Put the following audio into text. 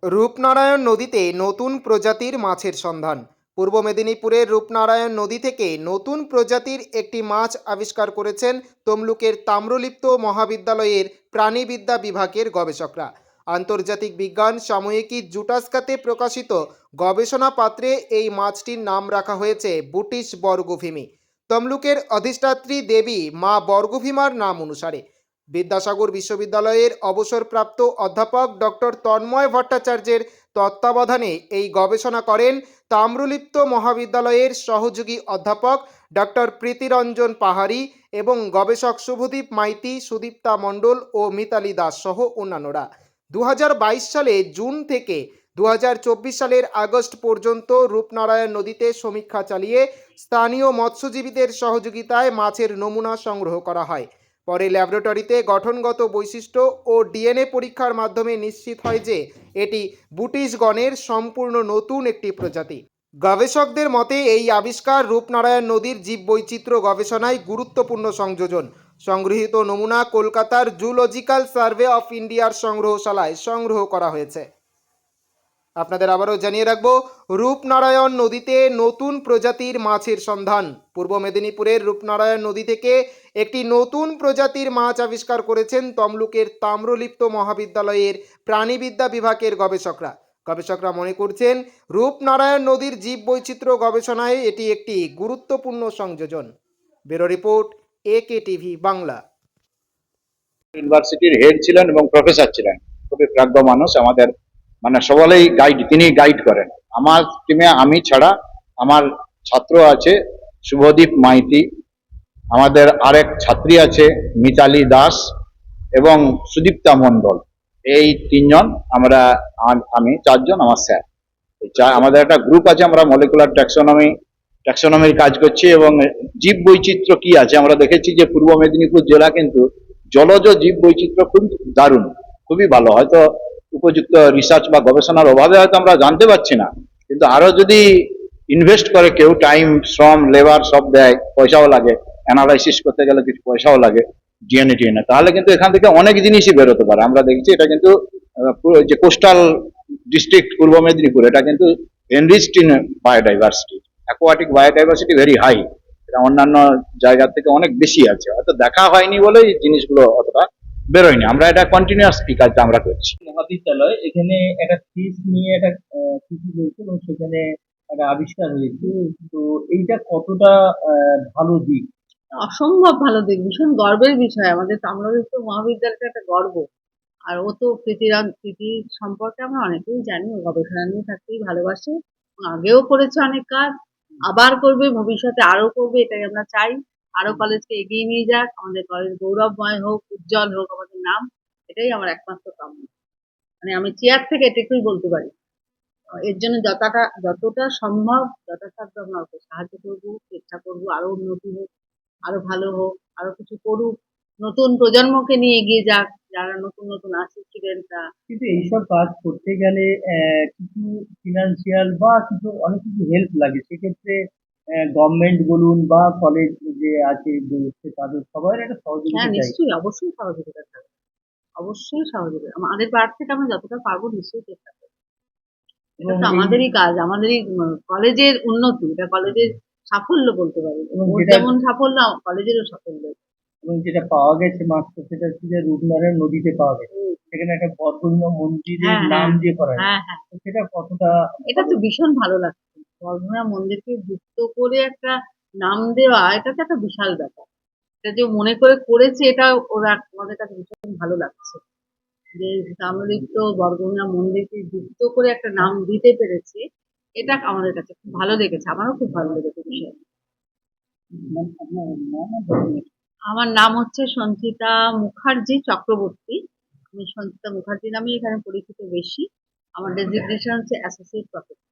রূপনারায়ণ নদীতে নতুন প্রজাতির মাছের সন্ধান। পূর্ব মেদিনীপুরের রূপনারায়ণ নদী থেকে নতুন প্রজাতির একটি মাছ আবিষ্কার করেছেন তমলুকের তাম্রলিপ্ত মহাবিদ্যালয়ের প্রাণীবিদ্যা বিভাগের গবেষকরা। আন্তর্জাতিক বিজ্ঞান সাময়িকী জুটাস্কাতে প্রকাশিত গবেষণাপত্রে এই মাছটির নাম রাখা হয়েছে বুটিশ বর্গভীমি। তমলুকের অধিষ্ঠাত্রী দেবী মা বর্গভীমার নাম অনুসারে বিদ্যাসাগর বিশ্ববিদ্যালয়ের অবসরপ্রাপ্ত অধ্যাপক ডক্টর তন্ময় ভট্টাচার্যের তত্ত্বাবধানে এই গবেষণা করেন তাম্রলিপ্ত মহাবিদ্যালয়ের সহযোগী অধ্যাপক ডক্টর প্রীতিরঞ্জন পাহাড়ি এবং গবেষক শুভদীপ মাইতি, সুদীপ্তা মণ্ডল ও মিতালি দাস সহ অন্যান্যরা। 2022 সালে জুন থেকে 2024 সালের আগস্ট পর্যন্ত রূপনারায়ণ নদীতে সমীক্ষা চালিয়ে স্থানীয় মৎস্যজীবীদের সহযোগিতায় মাছের নমুনা সংগ্রহ করা হয়। পরে ল্যাবরেটরিতে গঠনগত বৈশিষ্ট্য ও ডিএনএ পরীক্ষার মাধ্যমে নিশ্চিত হয় যে এটি বুটিশ গণের সম্পূর্ণ নতুন একটি প্রজাতি। গবেষকদের মতে এই আবিষ্কার রূপনারায়ণ নদীর জীববৈচিত্র্য গবেষণায় গুরুত্বপূর্ণ সংযোজন। সংগৃহীত নমুনা কলকাতার জুলজিক্যাল সার্ভে অফ ইন্ডিয়ার সংগ্রহশালায় সংগ্রহ করা হয়েছে। আপনাদের আবারও জানিয়ে রাখবো, রূপনারায়ণ নদীতে নতুন প্রজাতির মাছের সন্ধান। পূর্ব মেদিনীপুরের রূপনারায়ণ নদী থেকে একটি নতুন প্রজাতির মাছ আবিষ্কার করেছেন তমলুকের তাম্রলিপ্ত মহাবিদ্যালয়ের প্রাণীবিদ্যা বিভাগের গবেষকরা মনে করছেন রূপনারায়ণ নদীর জীববৈচিত্র্য গবেষণায় এটি একটি গুরুত্বপূর্ণ সংযোজন। ব্যুরো রিপোর্ট, একে টিভি বাংলা। ইউনিভার্সিটির হেড ছিলেন এবং প্রফেসর ছিলেন, খুবই প্রাজ্ঞ মানুষ। আমাদের মানে সবাই তিনি গাইড করেন। আমার টিমে আমি ছাড়া আমার ছাত্র আছে শুভদীপ মাইতি, আমাদের আরেক ছাত্রী আছে মিতালি দাস এবং সুদীপ্তা মণ্ডল। এই তিনজন আমরা, আমি চারজন, আমার স্যার। আমাদের একটা গ্রুপ আছে, আমরা মলিকুলার ট্যাক্সোনমির কাজ করছি এবং জীব বৈচিত্র্য কি আছে আমরা দেখেছি যে পূর্ব মেদিনীপুর জেলা কিন্তু জলজ জীব বৈচিত্র্য খুব দারুণ, খুবই ভালো। হয়তো উপযুক্ত রিসার্চ বা গবেষণার অভাবে হয়তো আমরা জানতে পারছি না, কিন্তু আরো যদি ইনভেস্ট করে কেউ, টাইম, শ্রম, লেবার সব দেয়, পয়সাও লাগে, অ্যানালাইসিস করতে গেলে কিছু পয়সাও লাগে, ডিএনএ টিএনএ, তাহলে কিন্তু এখান থেকে অনেক জিনিসই বেরোতে পারে। আমরা দেখছি এটা কিন্তু যে কোস্টাল ডিস্ট্রিক্ট পূর্ব মেদিনীপুর, এটা কিন্তু enriched in biodiversity, aquatic biodiversity very high. এটা অন্যান্য জায়গা থেকে অনেক বেশি আছে, হয়তো দেখা হয়নি বলে এই জিনিসগুলো অতটা বেরোয়নি। আমরা এটা কন্টিনিউয়াস কাজটা আমরা করছি। মহাবিদ্যালয় এখানে একটা থিস নিয়ে একটা থিসিস হয়েছে এবং সেখানে একটা আবিষ্কার হয়েছে। তো এইটা কতটা ভালো দিক? অসম্ভব ভালো দিক, ভীষণ গর্বের বিষয়। আমাদের তাম্রলিপ্ত মহাবিদ্যালয়টা একটা গর্ব। আর ও তো প্রীতি সম্পর্কে আমরা অনেকেই জানি, ও গবেষণা নিয়ে থাকতেই ভালোবাসে, আগেও করেছে অনেক কাজ, আবার করবে, ভবিষ্যতে আরো করবে, এটাই আমরা চাই। আরো কলেজকে এগিয়ে নিয়ে যাক, আমাদের কলেজ গৌরবময় হোক, উজ্জ্বল হোক আমাদের নাম, এটাই আমার একমাত্র কামনা। মানে আমি চেয়ার থেকে এটুকুই বলতে পারি। এর জন্য যতটা সম্ভব যথাসাধ্য আমরা ওকে সাহায্য করবো, চেষ্টা করবো আরো উন্নতি হোক, আরো ভালো হোক, আরো কিছু করুক, নতুন প্রজন্মকে নিয়ে এগিয়ে যাক, যারা নতুন নতুন আছে স্টুডেন্টরা। কিন্তু এইসব কাজ করতে গেলে কিছু ফিনান্সিয়াল বা কিছু অনেক কিছু হেল্প লাগে। সেক্ষেত্রে গভর্নমেন্ট বলুন বা কলেজ যে আছে তাদের সবার একটা সহযোগিতা হ্যাঁ, চাই। নিশ্চয়ই, অবশ্যই সহযোগিতা থাকবে, অবশ্যই সহযোগিতা। আমাদের পার্ট থেকে আমরা যতটা পারবো নিশ্চয়ই চেষ্টা করবো। এটা তো আমাদেরই কাজ, আমাদেরই কলেজের উন্নতি, এটা কলেজের সাফল্য বলতে পারি। ওর যেমন সাফল্য, কলেজেরও সাফল্য। এবং যেটা পাওয়া গেছে মাত্র, সেটা হচ্ছে যে রূপনারায়ণ নদীতে পাওয়া গেছে। সেখানে একটা বর্গভীমা মন্দিরের নাম দিয়ে করা হয়েছে। তো সেটা কতটা, এটা তো ভীষণ ভালো লাগছে। বর্গভীমা মন্দিরকে যুক্ত করে একটা নাম দেওয়া, এটা তো একটা বিশাল ব্যাপার। এটা যে মনে করে করেছে, এটা ওরা আমাদের কাছে ভীষণ ভালো লাগছে যে তাম্রলিপ্ত বর্গভীমা মন্দিরকে যুক্ত করে একটা নাম দিতে পেরেছে। এটা আমাদের কাছে খুব ভালো লেগেছে, আমারও খুব ভালো লেগেছে বিষয়টা। আমার নাম হচ্ছে সঞ্চিতা মুখার্জি চক্রবর্তী। আমি সঞ্চিতা মুখার্জি নামে এখানে পরিচিত বেশি। আমার ডেজিগনেশন হচ্ছে অ্যাসোসিয়েট প্রফেসর।